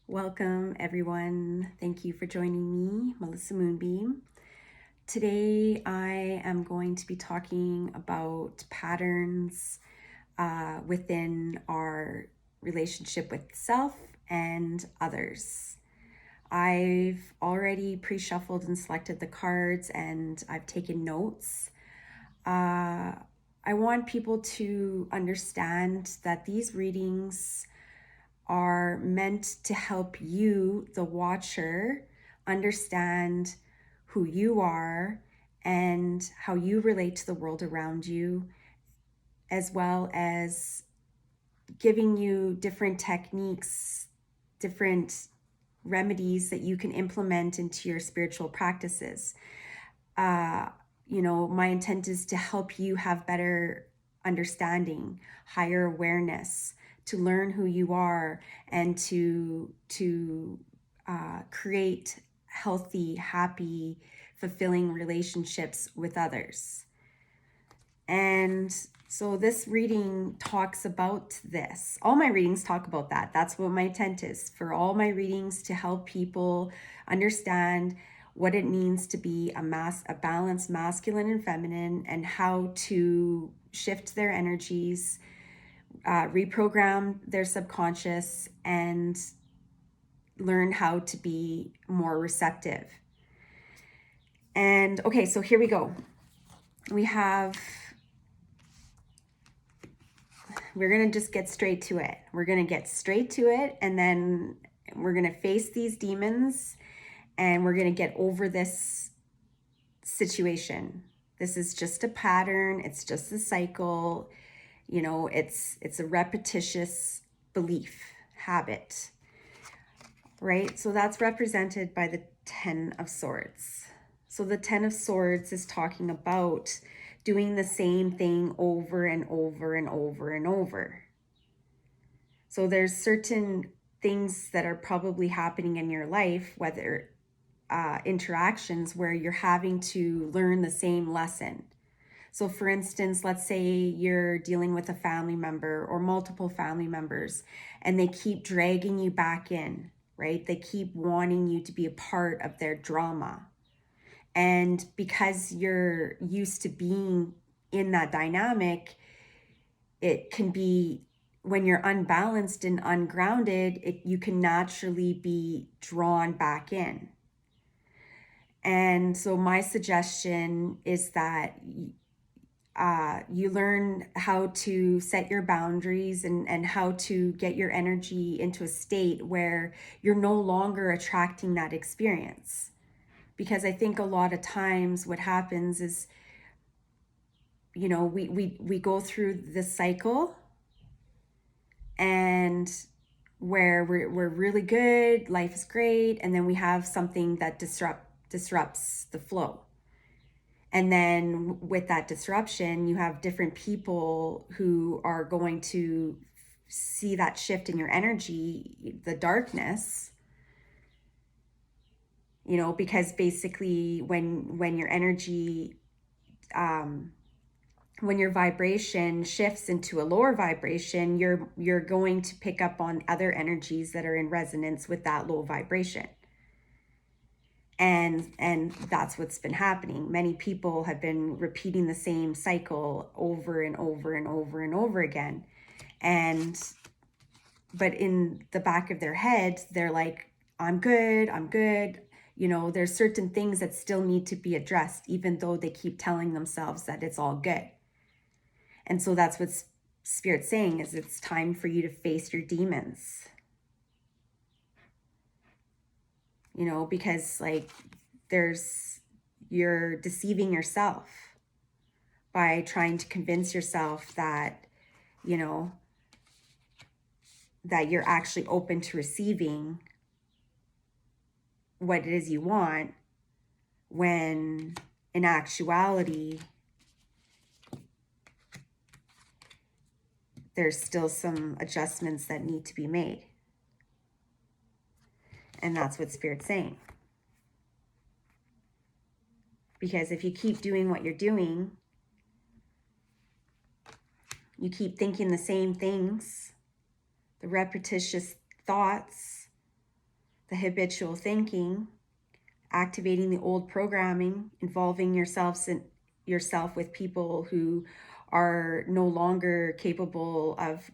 Welcome, everyone. Thank you for joining me, Melissa Moonbeam. Today, I am going to be talking about patterns within our relationship with self and others. I've already pre-shuffled and selected the cards, and I've taken notes. I want people to understand that these readings are meant to help you, the watcher, understand who you are and how you relate to the world around you, as well as giving you different techniques, different remedies that you can implement into your spiritual practices. My intent is to help you have better understanding, higher awareness, to learn who you are, and to create healthy, happy, fulfilling relationships with others. And so this reading talks about this. All my readings talk about that. That's what my intent is, for all my readings to help people understand what it means to be a balanced masculine and feminine, and how to shift their energies, reprogram their subconscious, and learn how to be more receptive. And okay, so here we go. We're going to just get straight to it. We're going to get straight to it, and then we're going to face these demons, and we're going to get over this situation. This is just a pattern. It's just a cycle. It's a repetitious belief, habit, right? So that's represented by the 10 of Swords. So the 10 of Swords is talking about doing the same thing over and over and over and over. So there's certain things that are probably happening in your life, whether interactions where you're having to learn the same lesson. So for instance, let's say you're dealing with a family member or multiple family members, and they keep dragging you back in, right? They keep wanting you to be a part of their drama. And because you're used to being in that dynamic, it can be, when you're unbalanced and ungrounded, you can naturally be drawn back in. And so my suggestion is that you learn how to set your boundaries and how to get your energy into a state where you're no longer attracting that experience. Because I think a lot of times what happens is, we go through this cycle, and where we're really good, life is great, and then we have something that disrupts the flow. And then with that disruption, you have different people who are going to see that shift in your energy, the darkness, because basically when your energy, when your vibration shifts into a lower vibration, you're going to pick up on other energies that are in resonance with that low vibration. And that's what's been happening. Many people have been repeating the same cycle over and over and over and over again. But in the back of their head, they're like, I'm good. There's certain things that still need to be addressed, even though they keep telling themselves that it's all good. And so that's what Spirit's saying, is it's time for you to face your demons. Because you're deceiving yourself by trying to convince yourself that, that you're actually open to receiving what it is you want, when in actuality, there's still some adjustments that need to be made. And that's what Spirit's saying. Because if you keep doing what you're doing, you keep thinking the same things, the repetitious thoughts, the habitual thinking, activating the old programming, involving yourself with people who are no longer capable of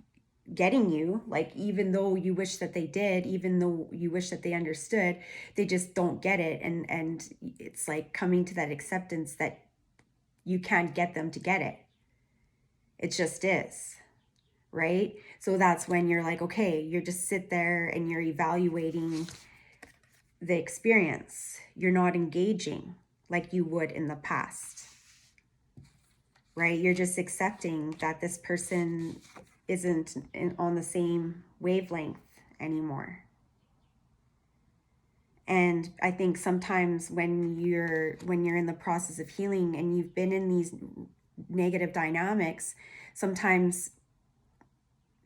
getting you, like, even though you wish that they did, even though you wish that they understood, they just don't get it. And it's like coming to that acceptance that you can't get them to get it. It just is, right? So that's when you're like, okay, you're just sit there and you're evaluating the experience. You're not engaging like you would in the past, right? You're just accepting that this person isn't on the same wavelength anymore. And I think sometimes when you're in the process of healing and you've been in these negative dynamics, sometimes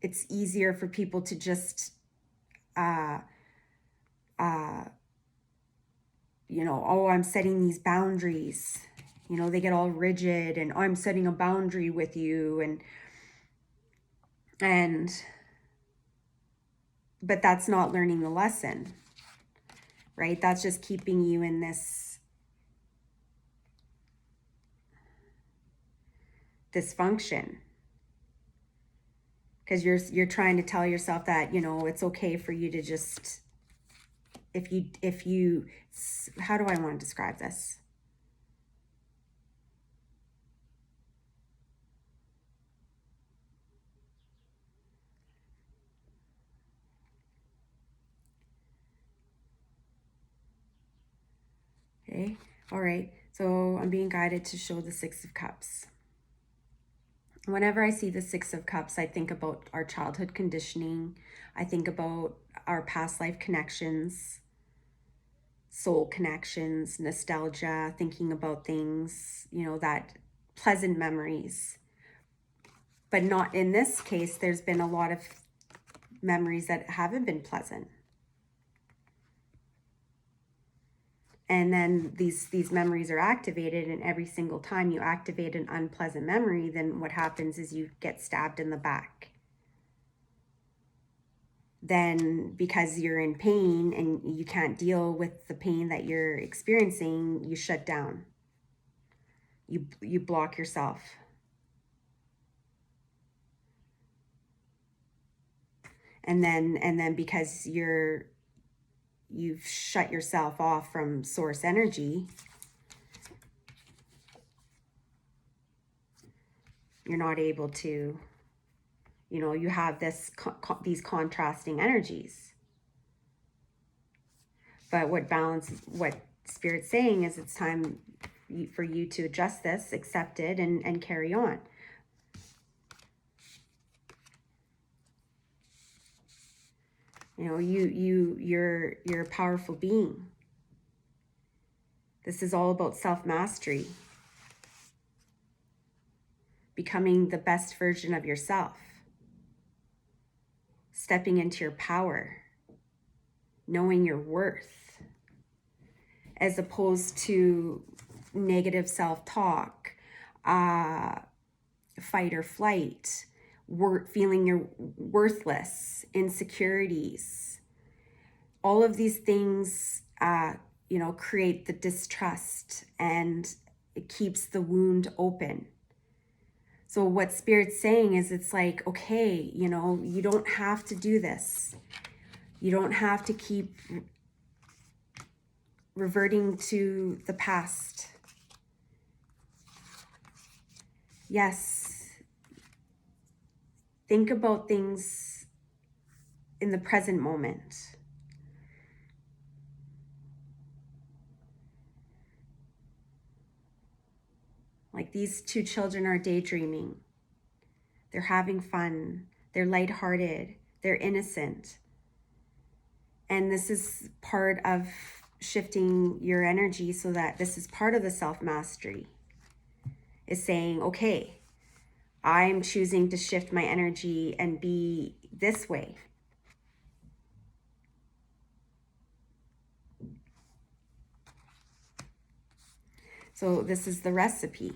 it's easier for people to just you know, oh, I'm setting these boundaries. You know, they get all rigid and, oh, I'm setting a boundary with you, and but that's not learning the lesson, right? That's just keeping you in this dysfunction, because you're trying to tell yourself that, you know, it's okay for you to just, if you how do I want to describe this? Okay, all right, so I'm being guided to show the Six of Cups. Whenever I see the Six of Cups, I think about our childhood conditioning. I think about our past life connections, soul connections, nostalgia, thinking about things, you know, that pleasant memories. But not in this case, there's been a lot of memories that haven't been pleasant. And then these memories are activated, and every single time you activate an unpleasant memory, then what happens is you get stabbed in the back. Then because you're in pain and you can't deal with the pain that you're experiencing, you shut down. You block yourself. And then because you've shut yourself off from source energy, you're not able to, you know, you have these contrasting energies. But what Spirit's saying is it's time for you to adjust this, accept it, and carry on. You know, you're a powerful being. This is all about self-mastery. Becoming the best version of yourself. Stepping into your power. Knowing your worth. As opposed to negative self-talk, fight or flight, feeling you're worthless, insecurities. All of these things, you know, create the distrust, and it keeps the wound open. So what Spirit's saying is, it's like, okay, you know, you don't have to do this. You don't have to keep reverting to the past. Yes, think about things in the present moment. Like, these two children are daydreaming. They're having fun. They're lighthearted. They're innocent. And this is part of shifting your energy, so that this is part of the self-mastery, is saying, okay, I'm choosing to shift my energy and be this way. So this is the recipe.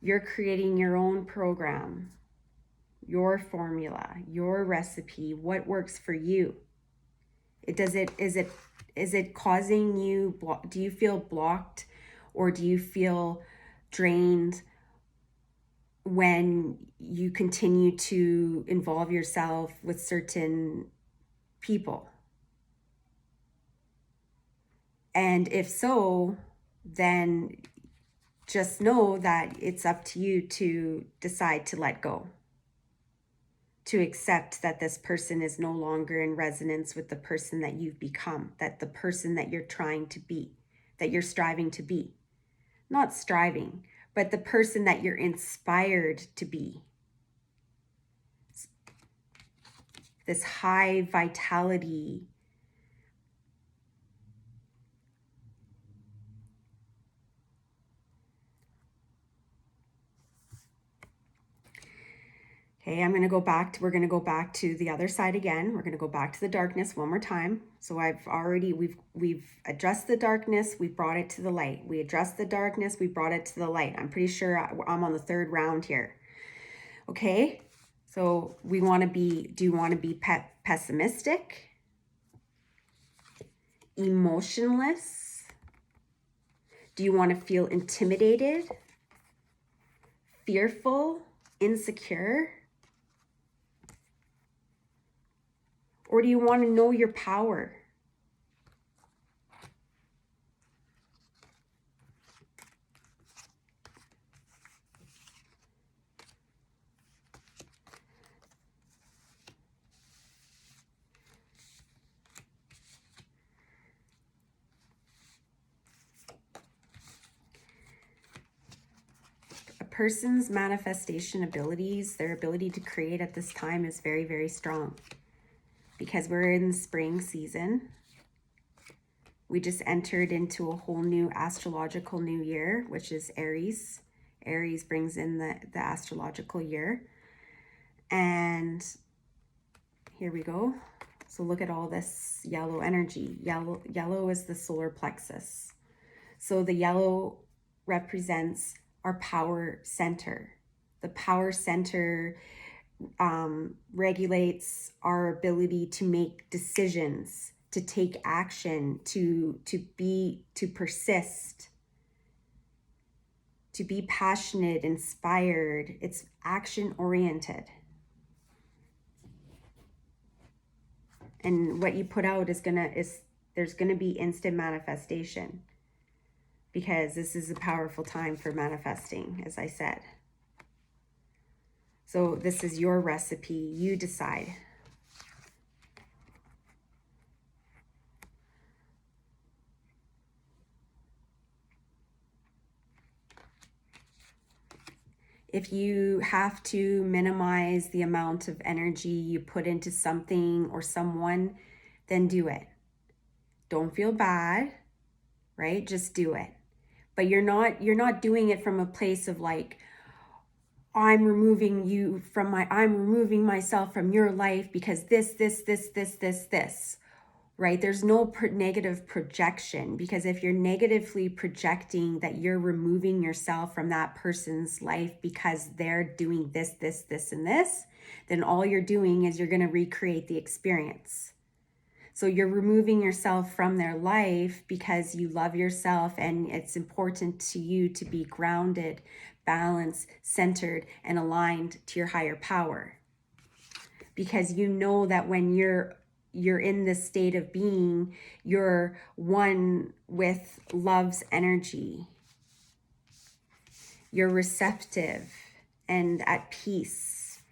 You're creating your own program, your formula, your recipe, what works for you. Is it causing you, do you feel blocked, or do you feel drained when you continue to involve yourself with certain people? And if so, then just know that it's up to you to decide to let go, to accept that this person is no longer in resonance with the person that you've become, that the person that you're trying to be, that you're striving to be. Not striving, but the person that you're inspired to be. This high vitality, okay, we're going to go back to the other side again. We're going to go back to the darkness one more time. So we've addressed the darkness, we've brought it to the light. We addressed the darkness, we brought it to the light. I'm pretty sure I'm on the third round here. Okay, so do you want to be pessimistic, emotionless? Do you want to feel intimidated, fearful, insecure? Or do you want to know your power? A person's manifestation abilities, their ability to create at this time is very, very strong. Because we're in spring season. We just entered into a whole new astrological new year, which is Aries. Aries brings in the astrological year. And here we go. So look at all this yellow energy. Yellow is the solar plexus. So the yellow represents our power center. The power center regulates our ability to make decisions, to take action, to persist, to be passionate, inspired. It's action oriented. And what you put out there's gonna be instant manifestation, because this is a powerful time for manifesting, as I said. So this is your recipe. You decide. If you have to minimize the amount of energy you put into something or someone, then do it. Don't feel bad, right? Just do it. But you're not doing it from a place of like, I'm removing myself from your life because this, right? There's no negative projection, because if you're negatively projecting that you're removing yourself from that person's life because they're doing this, and this, then all you're doing is you're going to recreate the experience. So you're removing yourself from their life because you love yourself, and it's important to you to be grounded, balanced, centered, and aligned to your higher power. Because you know that when you're in this state of being, you're one with love's energy. You're receptive and at peace.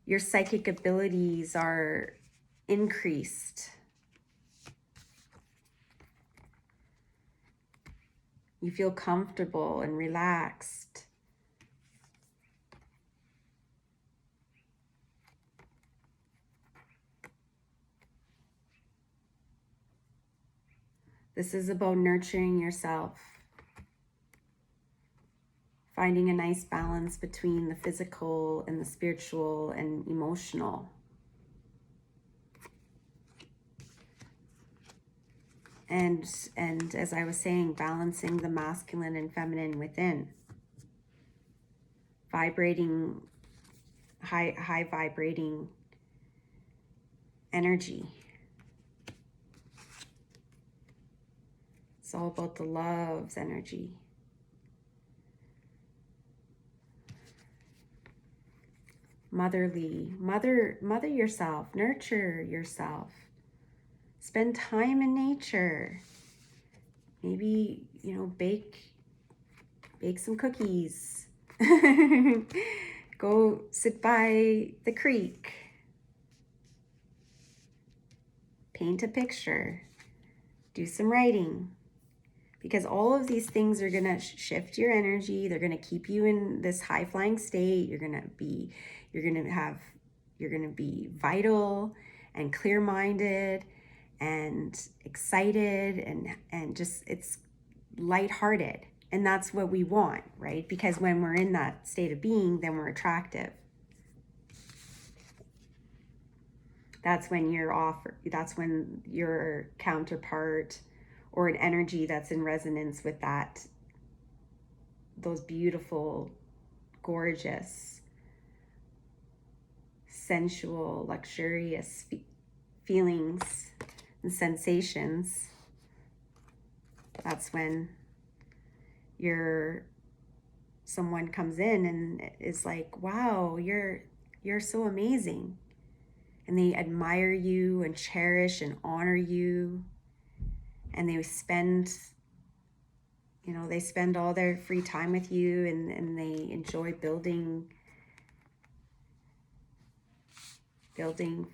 Your psychic abilities are increased. You feel comfortable and relaxed. This is about nurturing yourself, finding a nice balance between the physical and the spiritual and emotional. And as I was saying, balancing the masculine and feminine within. Vibrating, high vibrating energy. It's all about the love's energy. Motherly, mother yourself, nurture yourself. Spend time in nature. Maybe, bake some cookies. Go sit by the creek. Paint a picture. Do some writing. Because all of these things are going to shift your energy. They're going to keep you in this high flying state. You're going to be vital and clear-minded and excited and just, it's lighthearted. And that's what we want, right? Because when we're in that state of being, then we're attractive. That's when that's when your counterpart or an energy that's in resonance with those beautiful, gorgeous, sensual, luxurious feelings and sensations. That's when someone comes in and is like, wow, you're so amazing. And they admire you and cherish and honor you. And they spend all their free time with you, and they enjoy building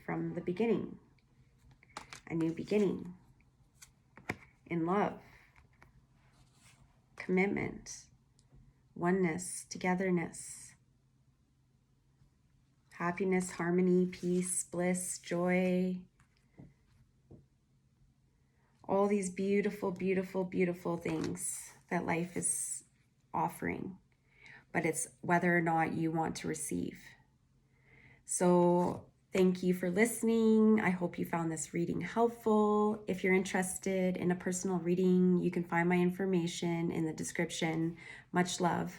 from the beginning, a new beginning in love, commitment, oneness, togetherness, happiness, harmony, peace, bliss, joy. All these beautiful, beautiful, beautiful things that life is offering, but it's whether or not you want to receive. So thank you for listening. I hope you found this reading helpful. If you're interested in a personal reading, you can find my information in the description. Much love.